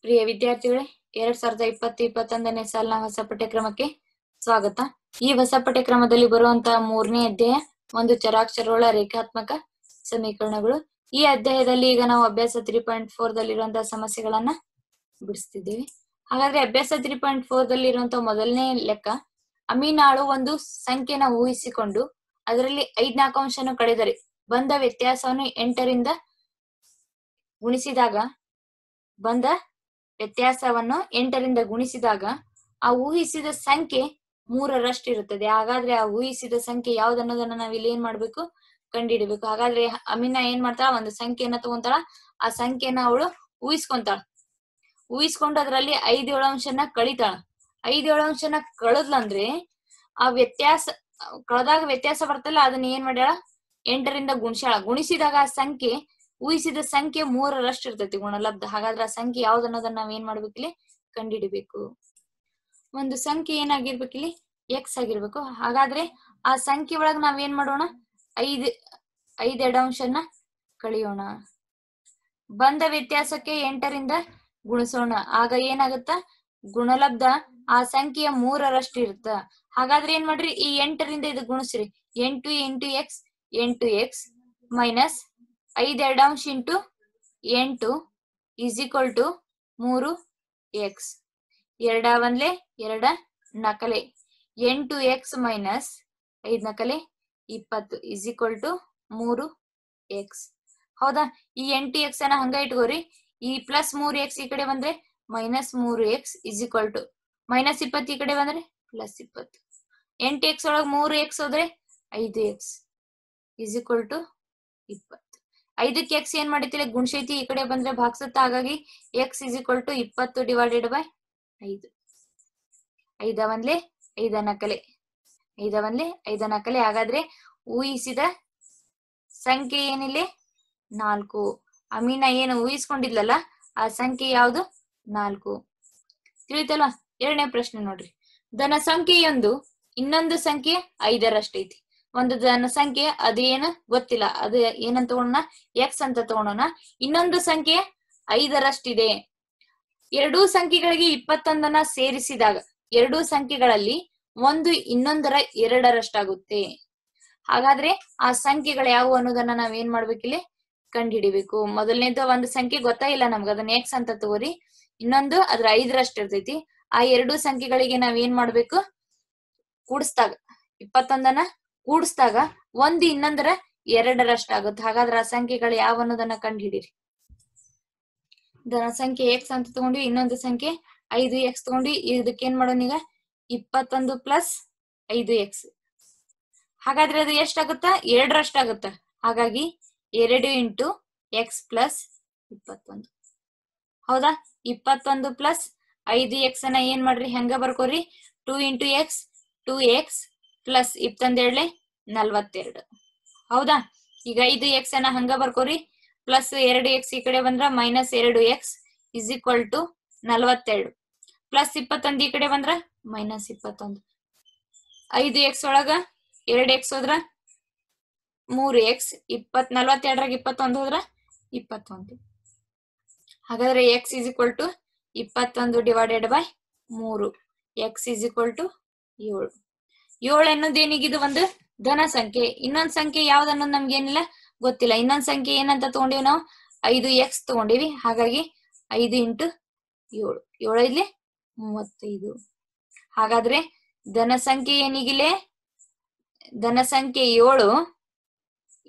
ಪ್ರಿಯ ವಿದ್ಯಾರ್ಥಿಗಳೇ, 2020-21ನೇ ಸಾಲಿನ ಹೊಸ ಪಠ್ಯಕ್ರಮಕ್ಕೆ ಸ್ವಾಗತ. ಈ ಹೊಸ ಪಠ್ಯಕ್ರಮದಲ್ಲಿ ಬರುವಂತಹ 3ನೇ ಅಧ್ಯಾಯ ಒಂದು ಚರಾಕ್ಷರಗಳ ರೇಖಾತ್ಮಕ ಸಮೀಕರಣಗಳು. ಈ ಅಧ್ಯಾಯದಲ್ಲಿ ಈಗ ನಾವು ಅಭ್ಯಾಸ 3.4 ದಲ್ಲಿರುವಂತಹ ಸಮಸ್ಯೆಗಳನ್ನ ಬಿಡಿಸ್ತಿದ್ದೇವೆ. ಹಾಗಾದ್ರೆ ಅಭ್ಯಾಸ 3.4 ದಲ್ಲಿರುವಂತಹ ಮೊದಲನೇ ಲೆಕ್ಕ, ಅಮೀನಾಳು ಒಂದು ಸಂಖ್ಯೆನ ಊಹಿಸಿಕೊಂಡು ಅದರಲ್ಲಿ 5 ಅಂಶವನ್ನು ಕಳೆದರೆ ಬಂದ ವ್ಯತ್ಯಾಸವನ್ನು 8ರಿಂದ ಗುಣಿಸಿದಾಗ ಆ ಊಹಿಸಿದ ಸಂಖ್ಯೆ 3ರಷ್ಟಿರುತ್ತದೆ. ಹಾಗಾದ್ರೆ ಆ ಊಹಿಸಿದ ಸಂಖ್ಯೆ ಯಾವ್ದನ್ನೋದನ್ನ ನಾವ್ ಇಲ್ಲಿ ಏನ್ ಮಾಡ್ಬೇಕು, ಕಂಡುಹಿಡಿಬೇಕು. ಹಾಗಾದ್ರೆ ಅಮೀನಾ ಏನ್ ಮಾಡ್ತಾಳ, ಒಂದು ಸಂಖ್ಯೆಯನ್ನ ತಗೊಂತಾಳ, ಆ ಸಂಖ್ಯೆನ ಅವಳು ಊಹಿಸ್ಕೊಂಡು ಅದರಲ್ಲಿ 5 ಅಂಶನ ಕಳಿತಾಳ. 5 ಅಂಶನ ಕಳೆದ್ಲಂದ್ರೆ ಆ ಕಳೆದಾಗ ವ್ಯತ್ಯಾಸ ಬರ್ತಲ್ಲ, ಅದನ್ನ ಏನ್ ಮಾಡ್ಯಾಳ, 8ರಿಂದ ಗುಣಿಸಿದಾಗ ಆ ಸಂಖ್ಯೆ ಊಹಿಸಿದ ಸಂಖ್ಯೆ 3ರಷ್ಟು ಇರ್ತೈತಿ, ಗುಣಲಬ್ಧ. ಹಾಗಾದ್ರೆ ಆ ಸಂಖ್ಯೆ ಯಾವ್ದನ್ನೋದನ್ನ ನಾವ್ ಏನ್ ಮಾಡ್ಬೇಕು, ಇಲ್ಲಿ ಕಂಡುಹಿಡಿಬೇಕು. ಒಂದು ಸಂಖ್ಯೆ ಏನಾಗಿರ್ಬೇಕು, ಇಲ್ಲಿ ಎಕ್ಸ್ ಆಗಿರ್ಬೇಕು. ಹಾಗಾದ್ರೆ ಆ ಸಂಖ್ಯೆ ಒಳಗ್ ನಾವ್ ಏನ್ ಮಾಡೋಣ, 5 ಅಂಶನ ಕಳಿಯೋಣ. ಬಂದ ವ್ಯತ್ಯಾಸಕ್ಕೆ 8ರಿಂದ ಗುಣಿಸೋಣ. ಆಗ ಏನಾಗುತ್ತ, ಗುಣಲಬ್ಧ ಆ ಸಂಖ್ಯೆಯ 3ರಷ್ಟು ಇರುತ್ತ. ಹಾಗಾದ್ರೆ ಏನ್ ಮಾಡ್ರಿ, ಈ 8ರಿಂದ ಇದು ಗುಣಿಸ್ರಿ. 8 x ಮೈನಸ್ 5 ಅಂಶ into 8 is equal to 3x. 2 1 2 ನಕಲೆ 8x ಮೈನಸ್ 5 ನಕಲೆ 20 ಈಸ್ ಈಕ್ವಲ್ ಟು 3x. ಹೌದಾ? ಈ 8x ಅನ್ನ ಹಂಗ ಇಟ್ಕೋರಿ. ಈ ಪ್ಲಸ್ 3x ಈ ಕಡೆ ಬಂದ್ರೆ minus 3x is equal to minus 20 ಈ ಕಡೆ ಬಂದ್ರೆ ಪ್ಲಸ್ 20. 8x ಒಳಗ್ 3x ಹೋದ್ರೆ 5x ಈಸ್ ಈಕ್ವಲ್ ಟು 20. 5ಕ್ಕೆ x ಏನ್ ಮಾಡಿತಿಲ್ಲ, ಗುಣಿಸೈತಿ, ಈ ಕಡೆ ಬಂದ್ರೆ ಭಾಗಿಸುತ್ತ. ಹಾಗಾಗಿ x is equal to 20 divided by 5. 5 1 5 ನಕಲೆ 5 1 5 ನಕಲೆ. ಹಾಗಾದ್ರೆ ಊಹಿಸಿದ ಸಂಖ್ಯೆ ಏನಿಲ್ಲ, 4. ಅಮೀನಾ ಏನು ಊಹಿಸ್ಕೊಂಡಿದ್ಲಲ್ಲ ಆ ಸಂಖ್ಯೆ ಯಾವುದು, 4. ತಿಳಿತಲ್ಲ? ಎರಡನೇ ಪ್ರಶ್ನೆ ನೋಡ್ರಿ. ಧನ ಸಂಖ್ಯೆಯೊಂದು ಇನ್ನೊಂದು ಸಂಖ್ಯೆ 5ರಷ್ಟೈತಿ. ಒಂದು ಧನ ಸಂಖ್ಯೆ ಅದೇನು ಗೊತ್ತಿಲ್ಲ, ಅದು ಏನಂತ ತಗೋಣ, ಎಕ್ಸ್ ಅಂತ ತಗೋಣ. ಇನ್ನೊಂದು ಸಂಖ್ಯೆ 5ರಷ್ಟಿದೆ. ಎರಡೂ ಸಂಖ್ಯೆಗಳಿಗೆ 21ನ್ನ ಸೇರಿಸಿದಾಗ ಎರಡೂ ಸಂಖ್ಯೆಗಳಲ್ಲಿ ಒಂದು ಇನ್ನೊಂದರ 2ರಷ್ಟಾಗುತ್ತೆ. ಹಾಗಾದ್ರೆ ಆ ಸಂಖ್ಯೆಗಳು ಯಾವುವು ಅನ್ನೋದನ್ನ ನಾವ್ ಏನ್ ಮಾಡ್ಬೇಕಿಲ್ಲಿ, ಕಂಡುಹಿಡಿಬೇಕು. ಮೊದಲನೇದು ಒಂದು ಸಂಖ್ಯೆ ಗೊತ್ತಾ ಇಲ್ಲ ನಮ್ಗ, ಅದನ್ನ ಎಕ್ಸ್ ಅಂತ ತಗೋರಿ. ಇನ್ನೊಂದು ಅದ್ರ 5ರಷ್ಟು ಇರ್ತೈತಿ. ಆ ಎರಡೂ ಸಂಖ್ಯೆಗಳಿಗೆ ನಾವ್ ಏನ್ ಮಾಡ್ಬೇಕು, ಕೂಡಿಸ್ದಾಗ 21ನ್ನ ಕೂಡಿಸ್ದಾಗ ಒಂದು ಇನ್ನೊಂದರ 2ರಷ್ಟಾಗುತ್ತೆ. ಹಾಗಾದ್ರೆ ಆ ಸಂಖ್ಯೆಗಳು ಯಾವ ಅನ್ನೋದನ್ನ ಕಂಡು ಹಿಡೀರಿ. ಧನ ಸಂಖ್ಯೆ ಎಕ್ಸ್ ಅಂತ ತಗೊಂಡ್ವಿ, ಇನ್ನೊಂದು ಸಂಖ್ಯೆ 5x ತಗೊಂಡ್ವಿ. ಇದಕ್ಕೆ ಏನ್ ಮಾಡೋಣ ಈಗ, 21 ಪ್ಲಸ್ 5x. ಹಾಗಾದ್ರೆ ಅದು ಎಷ್ಟಾಗುತ್ತ, 2ರಷ್ಟಾಗುತ್ತ. ಹಾಗಾಗಿ 2 ಇಂಟು ಎಕ್ಸ್ ಪ್ಲಸ್ 21. ಹೌದಾ? 21 ಪ್ಲಸ್ 5x ಅನ್ನ ಏನ್ ಮಾಡ್ರಿ, ಹೆಂಗ ಬರ್ಕೋರಿ, 2 ಇಂಟು ಎಕ್ಸ್ 2x ಪ್ಲಸ್ 22 42. ಹೌದಾ? ಈಗ 5x ಅನ್ನ ಹಂಗ ಬರ್ಕೋರಿ. ಪ್ಲಸ್ 2x ಈ ಕಡೆ ಬಂದ್ರ minus 2x is equal to 42. Plus 21 ಈ ಕಡೆ ಬಂದ್ರ ಮೈನಸ್ 21. 5x ಒಳಗ 2x ಹೋದ್ರ 3x. 42ರಾಗ 21 ಹೋದ್ರ 21. ಹಾಗಾದ್ರೆ x is equal to 21 divided by 3. x is equal to 7. 7 ಅನ್ನೋದು ಏನಿಗಿದು, ಒಂದು ಧನ ಸಂಖ್ಯೆ. ಇನ್ನೊಂದ್ ಸಂಖ್ಯೆ ಯಾವ್ದನ್ನೋದು ನಮ್ಗೆ ಏನಿಲ್ಲ ಗೊತ್ತಿಲ್ಲ. ಇನ್ನೊಂದ್ ಸಂಖ್ಯೆ ಏನಂತ ತಗೊಂಡಿವಿ ನಾವು, 5x ತಗೊಂಡಿವಿ. ಹಾಗಾಗಿ 5 ಇಂಟು 7 7 ಇಲ್ಲಿ 35. ಹಾಗಾದ್ರೆ ಧನ ಸಂಖ್ಯೆ ಏನಿಗಿಲೆ, ಧನ ಸಂಖ್ಯೆ 7,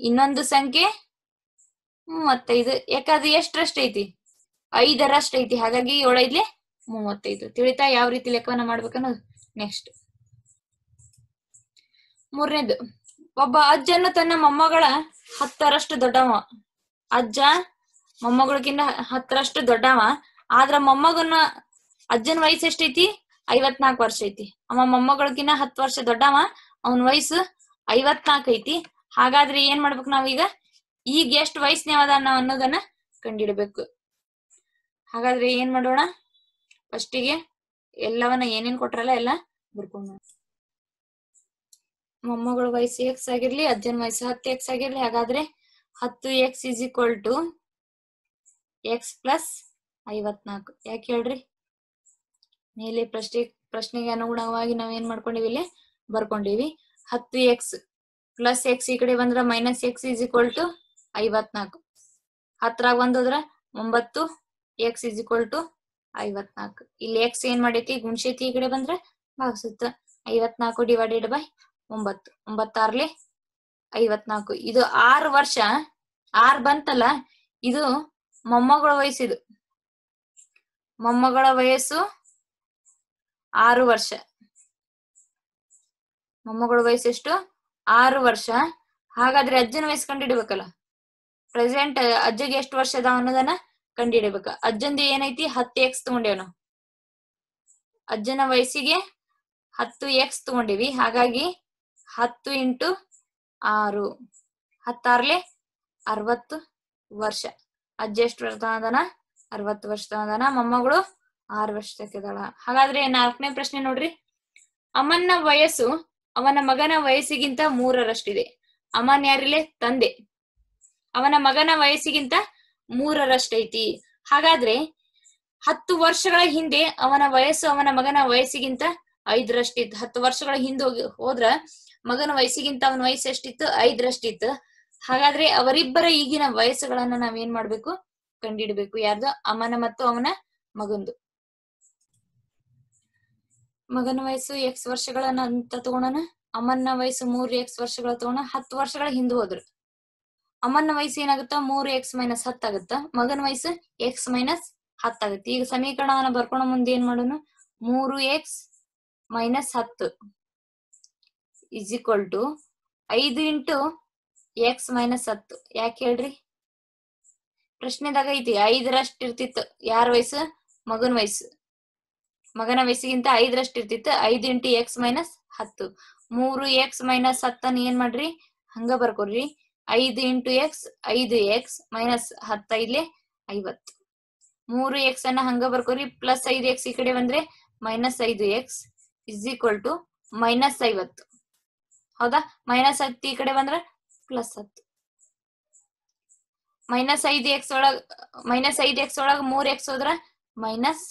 ಇನ್ನೊಂದು ಸಂಖ್ಯೆ 35. ಯಾಕಂದ್ರೆ ಎಷ್ಟರಷ್ಟೈತಿ, 5ರಷ್ಟೈತಿ. ಹಾಗಾಗಿ 7 ಇಲ್ಲಿ 35. ತಿಳಿತಾ ಯಾವ ರೀತಿ ಲೆಕ್ಕವನ್ನ ಮಾಡ್ಬೇಕನ್ನೋದು. ನೆಕ್ಸ್ಟ್ ಮೂರನೇದು, ಒಬ್ಬ ಅಜ್ಜನು ತನ್ನ ಮೊಮ್ಮಗಳ 10ರಷ್ಟು ದೊಡ್ಡವ. ಅಜ್ಜ ಮೊಮ್ಮಗಳಿಗಿಂತ 10ರಷ್ಟು ದೊಡ್ಡವ. ಆದ್ರ ಅಜ್ಜನ ವಯಸ್ಸು ಎಷ್ಟೈತಿ, 54 ವರ್ಷ ಐತಿ. ಅವ ಮೊಮ್ಮಗಳಿಗಿನ್ನ 10 ವರ್ಷ ದೊಡ್ಡವ, ಅವನ ವಯಸ್ಸು 54 ಐತಿ. ಹಾಗಾದ್ರೆ ಏನ್ ಮಾಡ್ಬೇಕು ನಾವೀಗ, ಈಗ ಎಷ್ಟು ವಯಸ್ಸಿನವದ ಅನ್ನೋದನ್ನ ಕಂಡಿಡ್ಬೇಕು. ಹಾಗಾದ್ರೆ ಏನ್ ಮಾಡೋಣ, ಫಸ್ಟಿಗೆ ಎಲ್ಲವನ್ನ ಏನೇನ್ ಕೊಟ್ರಲ್ಲ ಎಲ್ಲ ಬರ್ಕೊಂಡ. ಮೊಮ್ಮಗಳ ವಯಸ್ಸು x ಆಗಿರ್ಲಿ, ಅಜ್ಜನ ವಯಸ್ಸು 10x ಆಗಿರ್ಲಿ. ಹಾಗಾದ್ರೆ 10x is equal to x plus 54. ಯಾಕೆ ಹೇಳ್ರಿ? ಮೇಲೆ ಪ್ರಶ್ನೆಗೆ ಅನುಗುಣವಾಗಿ ನಾವೇನ್ ಮಾಡ್ಕೊಂಡಿವಿ ಇಲ್ಲಿ ಬರ್ಕೊಂಡಿವಿ. 10x ಪ್ಲಸ್ ಎಕ್ಸ್ ಈ ಕಡೆ ಬಂದ್ರ minus x is equal to 54. 10ರಾಗ ಬಂದೋದ್ರ 9x ಈಸ್ ಈಕ್ವಲ್ ಟು 54. ಇಲ್ಲಿ ಎಕ್ಸ್ ಏನ್ ಮಾಡೈತಿ? ಗುಣಿಸೈತಿ, ಈ ಕಡೆ ಬಂದ್ರೆ ಭಾಗಿಸುತ್ತ. 54 ಡಿವೈಡೆಡ್ ಬೈ 9. 9 54. ಇದು 6 ವರ್ಷ. 6 ಬಂತಲ್ಲ, ಇದು ಮೊಮ್ಮಗಳ ವಯಸ್ಸಿದು. ಮೊಮ್ಮಗಳ ವಯಸ್ಸು 6 ವರ್ಷ. ಮೊಮ್ಮಗಳ ವಯಸ್ಸು ಎಷ್ಟು? 6 ವರ್ಷ. ಹಾಗಾದ್ರೆ ಅಜ್ಜನ ವಯಸ್ಸು ಕಂಡುಹಿಡಿಬೇಕಲ್ಲ. ಪ್ರೆಸೆಂಟ್ ಅಜ್ಜಗೆ ಎಷ್ಟು ವರ್ಷ ಅದಾವ ಅನ್ನೋದನ್ನ ಕಂಡುಹಿಡಿಬೇಕ. ಅಜ್ಜಂದು ಏನೈತಿ? 10x ತಗೊಂಡೇವ್ ನಾವು. ಅಜ್ಜನ ವಯಸ್ಸಿಗೆ 10x ತಗೊಂಡಿವಿ. ಹಾಗಾಗಿ 10 ಇಂಟು 6, 10 60 ವರ್ಷ. ಅಜ್ಜ ಎಷ್ಟು ವರ್ಷ ತಗೊಂಡಾನ? 60 ವರ್ಷ ತಗೊಂಡಾನ. ಮೊಮ್ಮಗಳು 6 ವರ್ಷ ತಕ್ಕಿದಾಳ. ಹಾಗಾದ್ರೆ 4ನೇ ಪ್ರಶ್ನೆ ನೋಡ್ರಿ. ಅಮ್ಮನ ವಯಸ್ಸು ಅವನ ಮಗನ ವಯಸ್ಸಿಗಿಂತ 3ರಷ್ಟಿದೆ. ಅಮ್ಮನ್ ಯಾರಿಲೆ? ತಂದೆ. ಅವನ ಮಗನ ವಯಸ್ಸಿಗಿಂತ 3ರಷ್ಟೈತಿ. ಹಾಗಾದ್ರೆ 10 ವರ್ಷಗಳ ಹಿಂದೆ ಅವನ ವಯಸ್ಸು ಅವನ ಮಗನ ವಯಸ್ಸಿಗಿಂತ 5ರಷ್ಟಿತ್ತು. 10 ವರ್ಷಗಳ ಹಿಂದೆ ಹೋದ್ರ ಮಗನ ವಯಸ್ಸಿಗಿಂತ ಅವನ ವಯಸ್ಸು ಎಷ್ಟಿತ್ತು? 5ರಷ್ಟಿತ್ತು. ಹಾಗಾದ್ರೆ ಅವರಿಬ್ಬರ ಈಗಿನ ವಯಸ್ಸುಗಳನ್ನ ನಾವೇನ್ ಮಾಡ್ಬೇಕು? ಕಂಡಿಡ್ಬೇಕು. ಯಾರ್ದು? ಅಮ್ಮನ ಮತ್ತು ಅವನ ಮಗಂದು. ಮಗನ ವಯಸ್ಸು ಎಕ್ಸ್ ವರ್ಷಗಳನ್ನ ಅಂತ ತಗೋಣ. ಅಮ್ಮನ ವಯಸ್ಸು 3x ವರ್ಷಗಳ ತಗೋಣ. 10 ವರ್ಷಗಳ ಹಿಂದೆ ಹೋದ್ರು ಅಮ್ಮನ ವಯಸ್ಸು ಏನಾಗುತ್ತ? 3x - 10 ಆಗುತ್ತ. ಮಗನ ವಯಸ್ಸು x - 10 ಆಗುತ್ತೆ. ಈಗ ಸಮೀಕರಣವನ್ನ ಬರ್ಕೊಳ್ಳೋ ಮುಂದೆ ಏನ್ ಮಾಡೋಣ? 3x - 10 is equal to 5 into x - 10. ಯಾಕೆ ಹೇಳ್ರಿ? ಪ್ರಶ್ನೆದಾಗ ಐತಿ 5ರಷ್ಟು ಇರ್ತಿತ್ತು. ಯಾರ ವಯಸ್ಸು? ಮಗನ ವಯಸ್ಸು. ಮಗನ ವಯಸ್ಸಿಗಿಂತ 5ರಷ್ಟು ಇರ್ತಿತ್ತು. 5 ಇಂಟು x - 10. 3x - 10 ಏನ್ ಮಾಡ್ರಿ? ಹಂಗ ಬರ್ಕೊಡ್ರಿ. 5 ಇಂಟು x 5x ಮೈನಸ್ 10 ಇಲ್ಲಿ 50. 3x ಅನ್ನ ಹಂಗ ಬರ್ಕೋರಿ. ಪ್ಲಸ್ 5x ಈ ಕಡೆ ಬಂದ್ರೆ minus 5x is equal to minus 50. ಹೌದಾ? ಮೈನಸ್ 10 ಈ ಕಡೆ ಬಂದ್ರೆ ಪ್ಲಸ್ 10. ಮೈನಸ್ 5x ಒಳಗ 3x ಹೋದ್ರ minus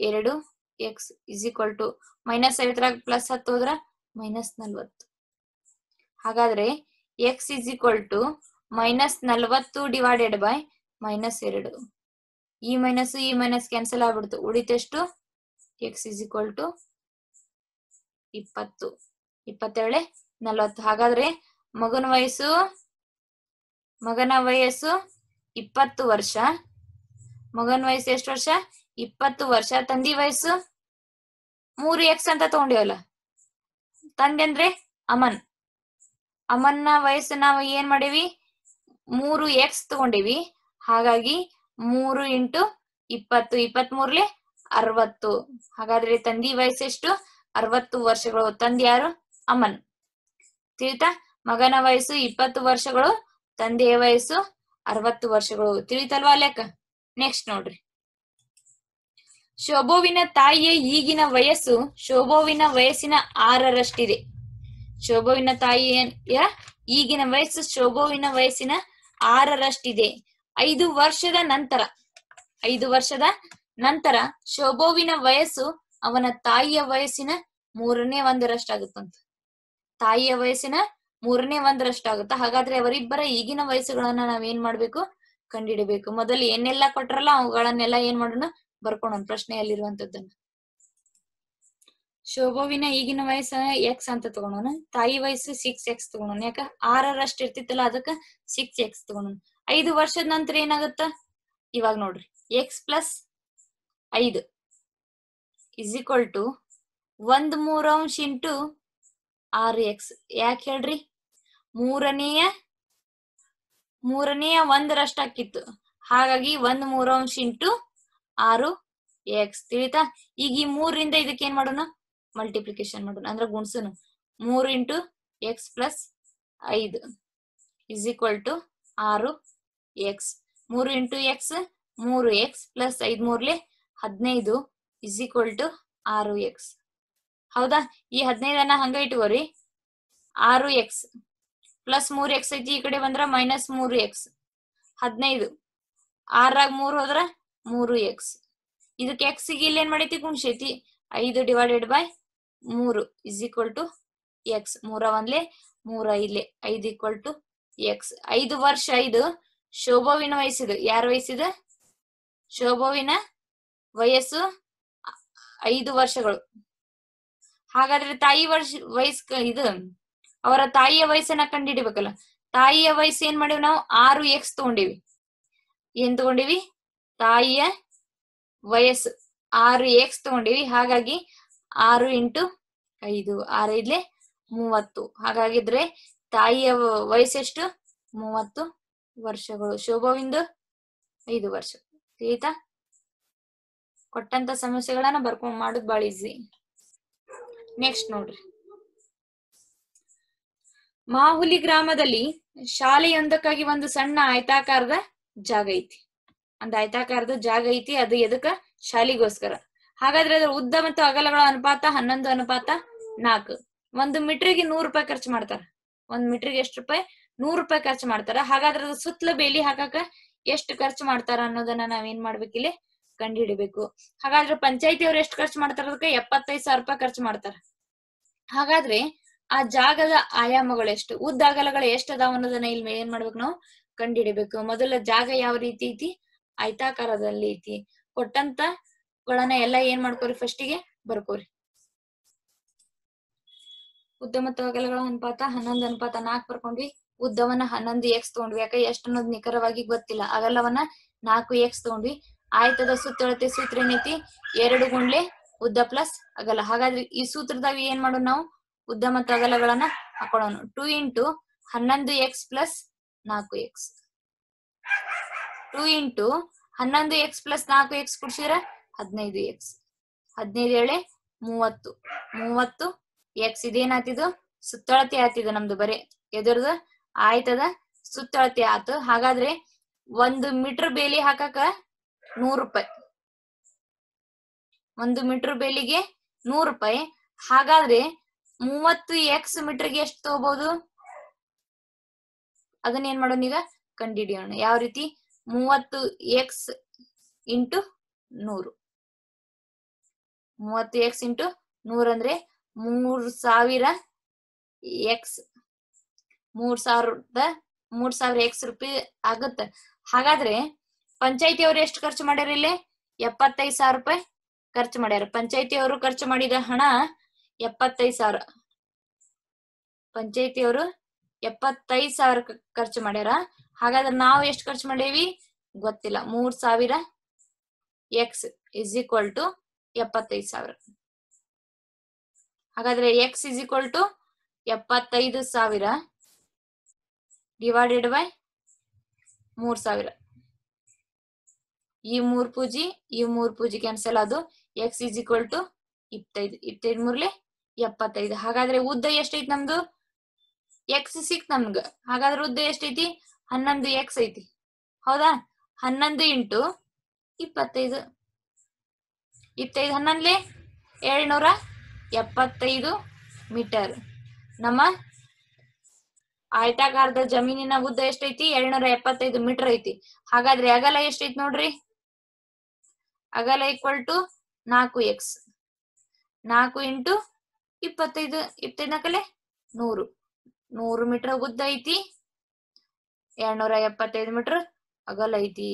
2x is equal to minus 50ರಾಗ ಪ್ಲಸ್ 10 ಹೋದ್ರ ಮೈನಸ್ 40. ಹಾಗಾದ್ರೆ x is equal to minus 40 divided by minus 2. ಈ ಮೈನಸ್ ಕ್ಯಾನ್ಸಲ್ ಆಗ್ಬಿಡ್ತು. ಉಳಿತೆಷ್ಟು? x is equal to 20. 27 40. ಹಾಗಾದ್ರೆ ಮಗನ ವಯಸ್ಸು 20 ವರ್ಷ. ಮಗನ ವಯಸ್ಸು ಎಷ್ಟು ವರ್ಷ? 20 ವರ್ಷ. ತಂದಿ ವಯಸ್ಸು 3x ಅಂತ ತಗೊಂಡಿವಲ್ಲ. ತಂದೆ ಅಂದ್ರೆ ಅಮನ್. ಅಮನ್ನ ವಯಸ್ಸು ನಾವು ಏನ್ ಮಾಡೀವಿ? 3x ತಗೊಂಡಿವಿ. ಹಾಗಾಗಿ 3 ಇಂಟು 20. 23 60. ಹಾಗಾದ್ರೆ ತಂದಿ ವಯಸ್ಸು ಎಷ್ಟು? 60 ವರ್ಷಗಳು. ತಂದೆ ಯಾರು? ಅಮನ್. ತಿಳಿತಾ? ಮಗನ ವಯಸ್ಸು 20 ವರ್ಷಗಳು. ತಂದೆಯ ವಯಸ್ಸು 60 ವರ್ಷಗಳು. ತಿಳಿತಲ್ವಾ ಲೆಕ್ಕ? ನೆಕ್ಸ್ಟ್ ನೋಡ್ರಿ. ಶೋಭುವಿನ ತಾಯಿಯ ಈಗಿನ ವಯಸ್ಸು ಶೋಭುವಿನ ವಯಸ್ಸಿನ 6ರಷ್ಟಿದೆ. ಶೋಭುವಿನ ತಾಯಿಯ ಈಗಿನ ವಯಸ್ಸು ಶೋಭುವಿನ ವಯಸ್ಸಿನ 6ರಷ್ಟಿದೆ. 5 ವರ್ಷದ ನಂತರ ಶೋಭುವಿನ ವಯಸ್ಸು ಅವನ ತಾಯಿಯ ವಯಸ್ಸಿನ 1/3 ತಾಯಿಯ ವಯಸ್ಸಿನ 1/3 ಹಾಗಾದ್ರೆ ಅವರಿಬ್ಬರ ಈಗಿನ ವಯಸ್ಸುಗಳನ್ನ ನಾವೇನ್ ಮಾಡ್ಬೇಕು? ಕಂಡಿಡಬೇಕು. ಮೊದಲು ಏನೆಲ್ಲ ಕೊಟ್ರಲ್ಲ ಅವುಗಳನ್ನೆಲ್ಲ ಏನ್ ಮಾಡೋಣ? ಬರ್ಕೊಳೋಣ ಪ್ರಶ್ನೆಯಲ್ಲಿರುವಂತದ್ದನ್ನ. ಶೋಭುವಿನ ಈಗಿನ ವಯಸ್ಸು x ಅಂತ ತಗೊಳೋಣ. ತಾಯಿ ವಯಸ್ಸು 6x ತಗೊಳೋಣ. ಯಾಕ? 6ರಷ್ಟು ಇರ್ತಿತ್ತಲ್ಲ, ಅದಕ್ಕ 6x ತಗೊಳೋಣ. 5 ವರ್ಷದ ನಂತರ ಏನಾಗುತ್ತ? ಇವಾಗ ನೋಡ್ರಿ. x plus 5 is equal to 1/3 into 6x. ಯಾಕೆ ಹೇಳ್ರಿ? ಮೂರನೆಯ 1ರಷ್ಟು ಆಕಿತ್ತು. ಹಾಗಾಗಿ 1/3 ಇಂಟು 6x. ತಿಳಿತಾ? ಈಗ ಈ 3ರಿಂದ ಇದಕ್ಕೆ ಏನ್ ಮಾಡೋಣ? ಮಲ್ಟಿಪ್ಲಿಕೇಶನ್ ಮಾಡೋಣ, ಅಂದ್ರೆ ಗುಣಿಸೋಣ. 3 into x plus 5 is equal to 6x. 3 into x 3x plus 5 3 15 is equal to 6x. ಹೌದಾ? ಈ 15ಅನ್ನ ಹಂಗ ಇಟ್ಕೋರಿ. 6x ಪ್ಲಸ್ 3x ಐತಿ. ಈ ಕಡೆ ಬಂದ್ರ ಮೈನಸ್ 3x. 15 6ರಾಗ 3 ಹೋದ್ರ 3x. ಇದಕ್ಕೆ x ಗೆ ಇಲ್ಲಿ ಏನ್ ಮಾಡೈತಿ ಗುಣಿಸೈತಿ 5 divided by 3 is equal to x. 3 ಒಂದ್ಲೆ 3 5 5 ಈಕ್ವಲ್ ಟು x. 5 ವರ್ಷ ಇದು ಶೋಭವಿನ ವಯಸ್ಸಿದು. ಯಾರ ವಯಸ್ಸಿದು? ಶೋಭವಿನ ವಯಸ್ಸು 5 ವರ್ಷಗಳು. ಹಾಗಾದ್ರೆ ತಾಯಿ ವಯಸ್ಸು ಇದು ಅವರ ತಾಯಿಯ ವಯಸ್ಸನ್ನ ಕಂಡುಹಿಡಿಬೇಕಲ್ಲ. ತಾಯಿಯ ವಯಸ್ಸು ಏನ್ ಮಾಡಿವಿ ನಾವು 6x ತಗೊಂಡಿವಿ. ಏನ್ ತಗೊಂಡಿವಿ? ತಾಯಿಯ ವಯಸ್ಸು 6x ತಗೊಂಡಿವಿ. ಹಾಗಾಗಿ 6 ಇಂಟು 5 6 5 30. ಹಾಗಾಗಿದ್ರೆ ತಾಯಿಯ ವಯಸ್ಸೆಷ್ಟು? 30 ವರ್ಷಗಳು. ಶೋಭವಿಂದು 5 ವರ್ಷ. ತಿಳಿತಾ? ಕೊಟ್ಟಂತ ಸಮಸ್ಯೆಗಳನ್ನ ಬರ್ಕೊಂಡ್ ಮಾಡುದು ಬಾಳ ಈಸಿ. ನೆಕ್ಸ್ಟ್ ನೋಡ್ರಿ, ಮಾಹುಲಿ ಗ್ರಾಮದಲ್ಲಿ ಶಾಲೆಯೊಂದಕ್ಕಾಗಿ ಒಂದು ಸಣ್ಣ ಆಯತಾಕಾರದ ಜಾಗ ಐತಿ. ಒಂದು ಆಯತಾಕಾರದ ಜಾಗ ಐತಿ. ಅದು ಎದಕ್ಕ? ಶಾಲೆಗೋಸ್ಕರ. ಹಾಗಾದ್ರೆ ಅದ್ರ ಉದ್ದ ಮತ್ತು ಅಗಲಗಳ ಅನುಪಾತ 11:4. 1 ಮೀಟರ್ಗೆ 100 ರೂಪಾಯಿ ಖರ್ಚು ಮಾಡ್ತಾರ. 1 ಮೀಟರ್ಗೆ ಎಷ್ಟು ರೂಪಾಯಿ? 100 ರೂಪಾಯಿ ಖರ್ಚು ಮಾಡ್ತಾರ. ಹಾಗಾದ್ರೆ ಅದ್ರ ಸುತ್ತಲ ಬೇಲಿ ಹಾಕಾಕ ಎಷ್ಟು ಖರ್ಚು ಮಾಡ್ತಾರ ಅನ್ನೋದನ್ನ ನಾವೇನ್ ಮಾಡ್ಬೇಕಿಲ್ಲಿ ಕಂಡು ಹಿಡಿಬೇಕು. ಹಾಗಾದ್ರೆ ಪಂಚಾಯತಿ ಅವ್ರು ಎಷ್ಟು ಖರ್ಚು ಮಾಡ್ತಾರ? ಅದಕ್ಕೆ 75,000 ರೂಪಾಯಿ ಖರ್ಚು ಮಾಡ್ತಾರ. ಹಾಗಾದ್ರೆ ಆ ಜಾಗದ ಆಯಾಮಗಳು ಎಷ್ಟು, ಉದ್ದ ಅಗಲಗಳು ಎಷ್ಟು ಅದಾವ ಅನ್ನೋದನ್ನ ಇಲ್ಲಿ ಏನ್ ಮಾಡ್ಬೇಕು ನಾವು ಕಂಡು ಹಿಡಿಬೇಕು. ಮೊದಲ ಜಾಗ ಯಾವ ರೀತಿ ಐತಿ? ಆಯತಾಕಾರದಲ್ಲಿ ಐತಿ. ಕೊಟ್ಟಂತ ಗಳನ್ನ ಎಲ್ಲಾ ಏನ್ ಮಾಡ್ಕೋರಿ? ಫಸ್ಟಿಗೆ ಬರ್ಕೋರಿ. ಉದ್ದ ಮತ್ತು ಅಗಲಗಳ ಅನುಪಾತ 11:4 ಬರ್ಕೊಂಡ್ವಿ. ಉದ್ದವನ್ನ 11x ತಗೊಂಡ್ವಿ. ಯಾಕೆ ಎಷ್ಟು ಅನ್ನೋದು ನಿಖರವಾಗಿ ಗೊತ್ತಿಲ್ಲ. ಅಗಲವನ್ನ 4x ತಗೊಂಡ್ವಿ. ಆಯತದ ಸುತ್ತಳತೆ ಸೂತ್ರ ಏನೈತಿ? 2 ಗುಂಡ್ಲೆ ಉದ್ದ ಪ್ಲಸ್ ಅಗಲ. ಹಾಗಾದ್ರೆ ಈ ಸೂತ್ರದಾಗ ಏನ್ ಮಾಡೋಣ ನಾವು? ಉದ್ದ ಮತ್ತು ಅಗಲಗಳನ್ನ ಹಾಕೊಳ್ಳೋಣ. 2 into 11x plus 4x. 2 into 11x plus 4x ಕುಡ್ಸಿದ್ರ 15x. 15 7 30. 30x. ಇದೇನಾತಿದು? ಸುತ್ತಳತೆ ಆತಿದು ನಮ್ದು. ಬರೀ ಎದುರದ ಆಯ್ತದ ಸುತ್ತಳತೆ ಆತು. ಹಾಗಾದ್ರೆ 1 ಮೀಟರ್ ಬೇಲಿ ಹಾಕಕ 100 ರೂಪಾಯಿ. 1 ಮೀಟರ್ ಬೇಲಿಗೆ 100 ರೂಪಾಯಿ. ಹಾಗಾದ್ರೆ 30x ಮೀಟರ್ಗೆ ಎಷ್ಟು ತಗೋಬಹುದು? ಅದನ್ನ ಏನ್ ಮಾಡೋಣ ಈಗ ಕಂಡುಹಿಡಿಯೋಣ. ಯಾವ ರೀತಿ? 30x into 100. 30x ಇಂಟು 100 ಅಂದ್ರೆ 3000x. 3000x ರೂಪಾಯಿ ಆಗುತ್ತೆ. ಹಾಗಾದ್ರೆ ಪಂಚಾಯತಿ ಅವರು ಎಷ್ಟು ಖರ್ಚು ಮಾಡ್ಯಾರ? ಇಲ್ಲಿ 75,000 ರೂಪಾಯಿ ಖರ್ಚು ಮಾಡ್ಯಾರ. ಪಂಚಾಯತಿ ಅವರು ಖರ್ಚು ಮಾಡಿದ ಹಣ 75,000. ಪಂಚಾಯತಿ ಅವರು 75,000 ಖರ್ಚು ಮಾಡ್ಯಾರ. ಹಾಗಾದ್ರೆ ನಾವು ಎಷ್ಟು ಖರ್ಚು ಮಾಡೇವಿ ಗೊತ್ತಿಲ್ಲ. 3000x is equal to 75,000. ಹಾಗಾದ್ರೆ x is equal to 75,000 divided by 3000. ಈ 3 ಪೂಜಿ ಕ್ಯಾನ್ಸಲ್. ಅದು x ಇಸ್ ಈಕ್ವಲ್ ಟು 25. 25 ಮೂರ್ಲೆ 75. ಹಾಗಾದ್ರೆ ಉದ್ದ ಎಷ್ಟೈತಿ ನಮ್ದು? x ಸಿಕ್ತ್ ನಮ್ಗ. ಹಾಗಾದ್ರೆ ಉದ್ದ ಎಷ್ಟೈತಿ? 11x ಐತಿ. ಹೌದಾ? 11 ಇಂಟು 25. 25 11 775 ಮೀಟರ್. ನಮ್ಮ ಆಯತಾಕಾರದ ಜಮೀನಿನ ಉದ್ದ ಎಷ್ಟೈತಿ? 775 ಮೀಟರ್ ಐತಿ. ಹಾಗಾದ್ರೆ ಅಗಲ ಎಷ್ಟೈತಿ ನೋಡ್ರಿ? ಅಗಲ ಈಕ್ವಲ್ ಟು 4x. 4 ಇಂಟು 25. 25 ನಾಕಲೆ 100. 100 ಮೀಟರ್ ಉದ್ದ ಐತಿ. 775 ಮೀಟರ್ ಅಗಲ ಐತಿ.